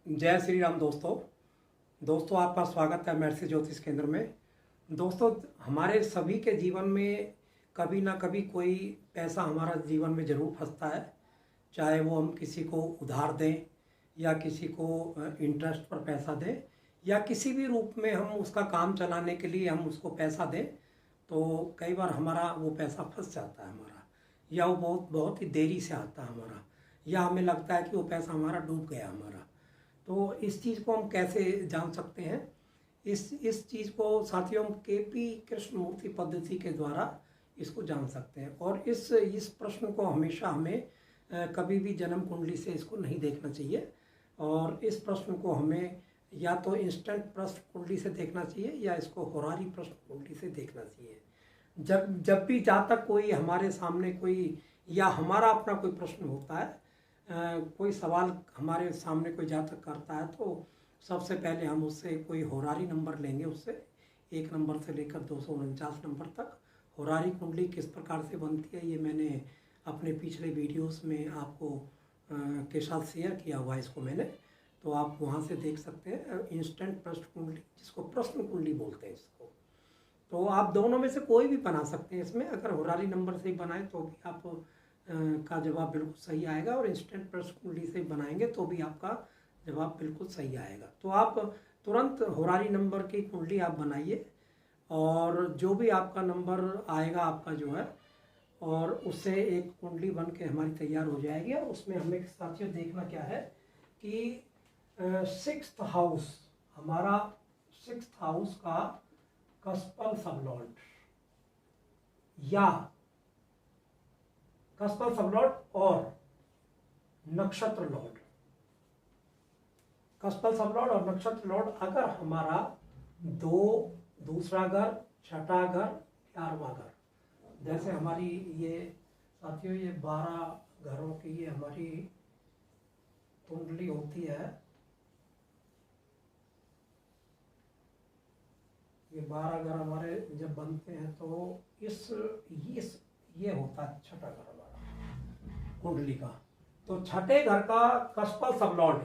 जय श्री राम दोस्तों आपका स्वागत है महर्षि ज्योतिष केंद्र में। दोस्तों, हमारे सभी के जीवन में कभी ना कभी कोई पैसा हमारा जीवन में ज़रूर फंसता है, चाहे वो हम किसी को उधार दें या किसी को इंटरेस्ट पर पैसा दें या किसी भी रूप में हम उसका काम चलाने के लिए हम उसको पैसा दें, तो कई बार हमारा वो पैसा फंस जाता है हमारा, या वो बहुत ही देरी से आता है हमारा, या हमें लगता है कि वो पैसा हमारा डूब गया हमारा। तो इस चीज़ को हम कैसे जान सकते हैं? इस चीज़ को साथियों हम केपी कृष्णमूर्ति पद्धति के द्वारा इसको जान सकते हैं। और इस प्रश्न को हमेशा हमें कभी भी जन्म कुंडली से इसको नहीं देखना चाहिए, और इस प्रश्न को हमें या तो इंस्टेंट प्रश्न कुंडली से देखना चाहिए या इसको होरारी प्रश्न कुंडली से देखना चाहिए। जब भी जहाँ तक कोई हमारे सामने कोई या हमारा अपना कोई प्रश्न होता है, कोई सवाल हमारे सामने कोई जातक करता है, तो सबसे पहले हम उससे कोई होरारी नंबर लेंगे, उससे 1 नंबर से लेकर 249 नंबर तक। होरारी कुंडली किस प्रकार से बनती है ये मैंने अपने पिछले वीडियोस में आपको के साथ शेयर किया हुआ है इसको मैंने, तो आप वहाँ से देख सकते हैं। इंस्टेंट प्रश्न कुंडली, जिसको प्रश्न कुंडली बोलते हैं इसको, तो आप दोनों में से कोई भी बना सकते हैं। इसमें अगर होरारी नंबर से ही बनाएं तो भी आप का जवाब बिल्कुल सही आएगा, और इंस्टेंट प्रश्न कुंडली से बनाएंगे तो भी आपका जवाब बिल्कुल सही आएगा। तो आप तुरंत होरारी नंबर की कुंडली आप बनाइए, और जो भी आपका नंबर आएगा आपका जो है, और उससे एक कुंडली बन के हमारी तैयार हो जाएगी। और उसमें हमें साथियों देखना क्या है कि 6th हाउस, हमारा 6th हाउस का कस्पल सबलॉर्ड या कस्पल सबलॉर्ड और नक्षत्र लॉर्ड, कस्पल सबलॉर्ड और नक्षत्र लॉर्ड अगर हमारा दूसरा घर, छठा घर, 11वां घर, जैसे हमारी ये साथियों ये 12 घरों की ये हमारी कुंडली होती है। ये 12 घर हमारे जब बनते हैं तो ये होता है छठा घर हमारा कुंडली का। तो छठे घर का कस्पल सबलॉर्ड,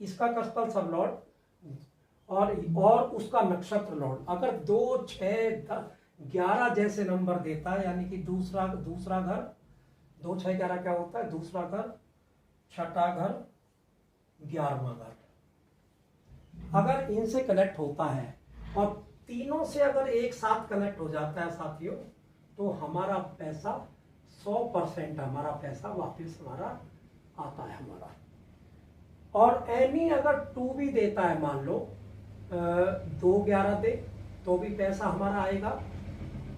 इसका कस्पल सबलॉर्ड और उसका नक्षत्र लॉर्ड अगर 2, 6, 11 जैसे नंबर देता है, यानी कि दूसरा घर, 2, 6, 11 क्या होता है? दूसरा घर, छठा घर, 11वां घर, अगर इनसे कनेक्ट होता है और तीनों से अगर एक साथ कनेक्ट हो जाता है साथियों, तो हमारा पैसा 100% हमारा पैसा वापस हमारा आता है हमारा। और एनी अगर 2 भी देता है, मान लो 2, 11 दे तो भी पैसा हमारा आएगा,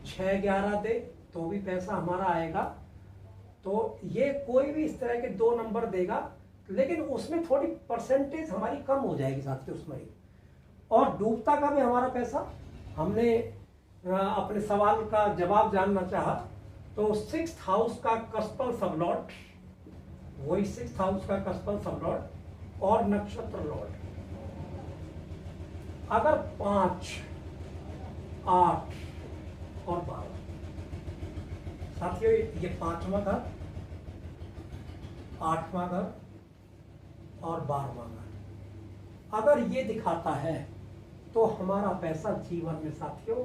6, 11 दे तो भी पैसा हमारा आएगा। तो ये कोई भी इस तरह के 2 नंबर देगा, लेकिन उसमें थोड़ी परसेंटेज हमारी कम हो जाएगी साथियों उसमें ही। और डूबता का भी हमारा पैसा, हमने अपने सवाल का जवाब जानना चाहा, तो 6th हाउस का कस्पल सबलॉर्ड, वही 6th हाउस का कस्पल सबलॉर्ड और नक्षत्र लॉर्ड अगर 5, 8 और 12, साथियों ये 5वां घर, 8वां घर और 12वां घर अगर ये दिखाता है, तो हमारा पैसा जीवन में साथियों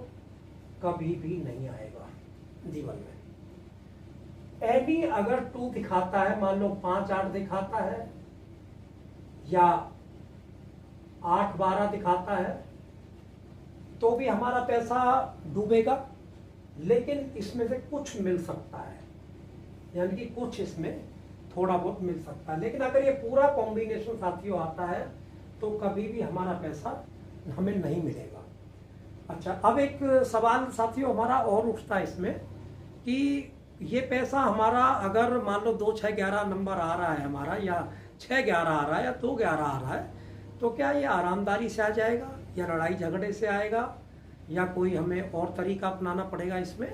कभी भी नहीं आएगा जीवन में। एनी अगर 2 दिखाता है, मान लो 5, 8 दिखाता है या 8, 12 दिखाता है, तो भी हमारा पैसा डूबेगा, लेकिन इसमें से कुछ मिल सकता है, यानी कि कुछ इसमें थोड़ा बहुत मिल सकता है। लेकिन अगर ये पूरा कॉम्बिनेशन साथियों आता है, तो कभी भी हमारा पैसा हमें नहीं मिलेगा। अच्छा, अब एक सवाल साथियों हमारा और उठता है इसमें कि ये पैसा हमारा अगर मान लो 2, 6, 11 नंबर आ रहा है हमारा, या 6, 11 आ रहा है, या 2, 11 आ रहा है, तो क्या ये आरामदारी से आ जाएगा या लड़ाई झगड़े से आएगा, या कोई हमें और तरीका अपनाना पड़ेगा इसमें?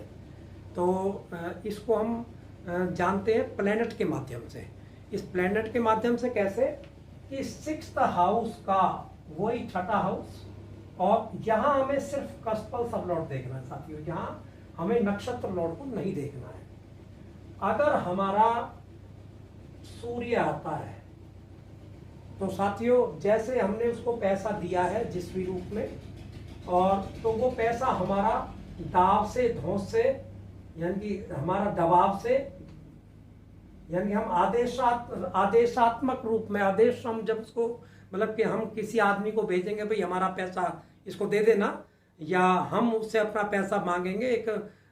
तो इसको हम जानते हैं प्लैनेट के माध्यम से। इस प्लैनेट के माध्यम से कैसे कि 6th हाउस का वही छठा हाउस, और यहाँ हमें सिर्फ कस्पल सबलॉर्ड देखना है साथियों, यहाँ हमें नक्षत्र लॉर्ड को नहीं देखना है। अगर हमारा सूर्य आता है तो साथियों, जैसे हमने उसको पैसा दिया है जिस भी रूप में, और तो वो पैसा हमारा दाव से, धौंस से, यानी कि हमारा दबाव से, यानी हम आदेशात्मक रूप में, आदेश हम जब उसको, मतलब कि हम किसी आदमी को भेजेंगे भाई हमारा पैसा इसको दे देना, या हम उससे अपना पैसा मांगेंगे एक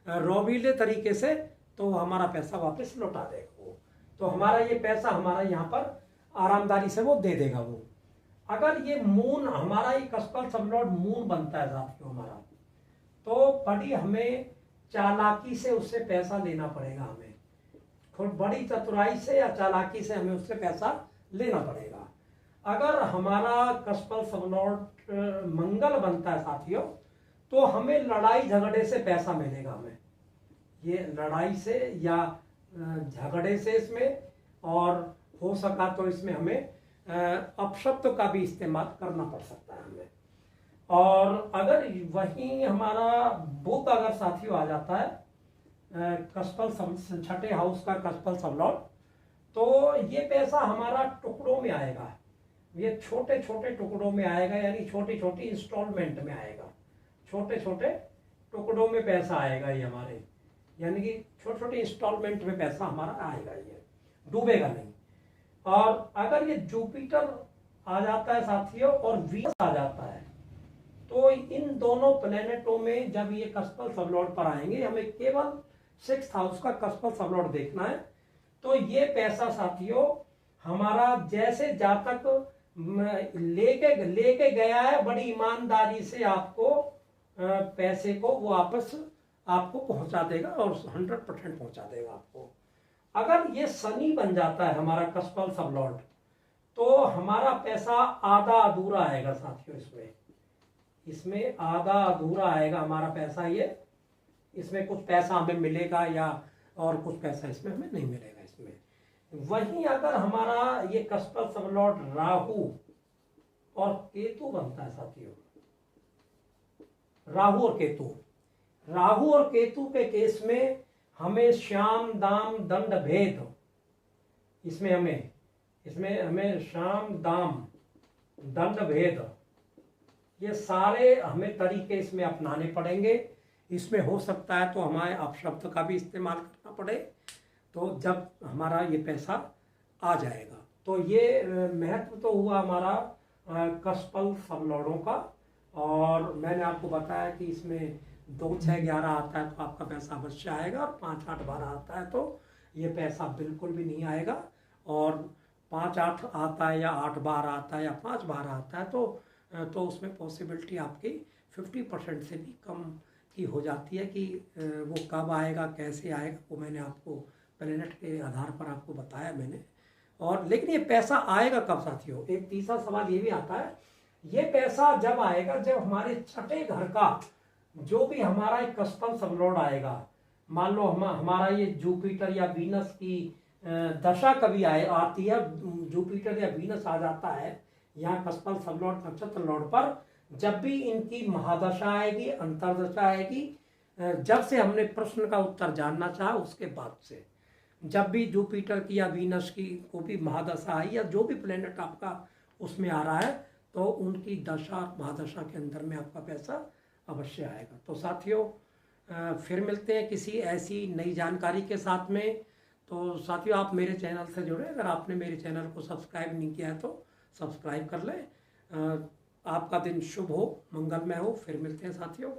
रोबीले तरीके से, तो हमारा पैसा वापस लौटा देगा वो। तो हमारा ये पैसा हमारा यहाँ पर आरामदारी से वो दे देगा वो। अगर ये मून, हमारा ये कस्पल सबलॉर्ड मून बनता है साथियों हमारा, तो बड़ी हमें चालाकी से उससे पैसा लेना पड़ेगा, हमें बड़ी चतुराई से या चालाकी से हमें उससे पैसा लेना पड़ेगा। अगर हमारा कस्पल सबलॉर्ड मंगल बनता है साथियों, तो हमें लड़ाई झगड़े से पैसा मिलेगा, हमें ये लड़ाई से या झगड़े से इसमें, और हो सका तो इसमें हमें अपशब्द का भी इस्तेमाल करना पड़ सकता है हमें। और अगर वहीं हमारा बुध अगर साथियों आ जाता है कस्पल, छठे हाउस का कस्पल सबलॉर्ड, तो ये पैसा हमारा टुकड़ों में आएगा, ये छोटे छोटे टुकड़ों में आएगा, यानी छोटी छोटी इंस्टॉलमेंट में आएगा, छोटे छोटे टुकड़ों में पैसा आएगा ये हमारे, यानी कि छोटे छोटे इंस्टॉलमेंट में पैसा हमारा आएगा, ये डूबेगा नहीं। और अगर ये जुपिटर आ जाता है साथियों और वीनस आ जाता है, तो इन दोनों प्लेनेटों में जब ये कस्पल सबलॉर्ड पर आएंगे, हमें केवल 6th हाउस का कस्पल सबलॉर्ड देखना है, तो ये पैसा साथियों हमारा जैसे जातक लेके गया है, बड़ी ईमानदारी से आपको पैसे को वो वापस आपको पहुंचा देगा, और 100% पहुंचा देगा आपको। अगर ये शनि बन जाता है हमारा कस्पल सबलॉर्ड, तो हमारा पैसा आधा अधूरा आएगा साथियों, इसमें आधा अधूरा आएगा हमारा पैसा, ये इसमें कुछ पैसा हमें मिलेगा या और कुछ पैसा इसमें हमें नहीं मिलेगा इसमें। वहीं अगर हमारा ये कस्पल सबलॉर्ड राहु और केतु बनता है साथियों, राहु और केतु के केस में हमें श्याम दाम दंड भेद, इसमें हमें श्याम दाम दंड भेद, ये सारे हमें तरीके इसमें अपनाने पड़ेंगे। इसमें हो सकता है तो हमारे अपशब्द का भी इस्तेमाल करना पड़े, तो जब हमारा ये पैसा आ जाएगा। तो ये महत्व तो हुआ हमारा कस्पल सबलॉर्डों का। और मैंने आपको बताया कि इसमें 2, 6, 11 आता है तो आपका पैसा अवश्य आएगा, और 5, 8, 12 आता है तो ये पैसा बिल्कुल भी नहीं आएगा। और 5, 8 आता है या 8, 12 आता है या 5, 12 आता है तो उसमें पॉसिबिलिटी आपकी 50% से भी कम की हो जाती है कि वो कब आएगा, कैसे आएगा, वो मैंने आपको प्लेनेट के आधार पर आपको बताया मैंने। और लेकिन ये पैसा आएगा कब साथियों? एक तीसरा सवाल ये भी आता है, ये पैसा जब आएगा जब हमारे छठे घर का जो भी हमारा एक कस्पल सबलॉर्ड आएगा, मान लो हमारा ये जुपिटर या वीनस की दशा कभी आती है, जुपिटर या वीनस आ जाता है यहाँ कस्पल सबलॉर्ड नक्षत्र लॉर्ड पर, जब भी इनकी महादशा आएगी, अंतरदशा आएगी, जब से हमने प्रश्न का उत्तर जानना चाहा उसके बाद से, जब भी जुपिटर की या वीनस की को भी महादशा आई या जो भी प्लेनेट आपका उसमें आ रहा है, तो उनकी दशा महादशा के अंदर में आपका पैसा अवश्य आएगा। तो साथियों फिर मिलते हैं किसी ऐसी नई जानकारी के साथ में। तो साथियों आप मेरे चैनल से जुड़े, अगर आपने मेरे चैनल को सब्सक्राइब नहीं किया है तो सब्सक्राइब कर लें। आपका दिन शुभ हो, मंगलमय हो। फिर मिलते हैं साथियों।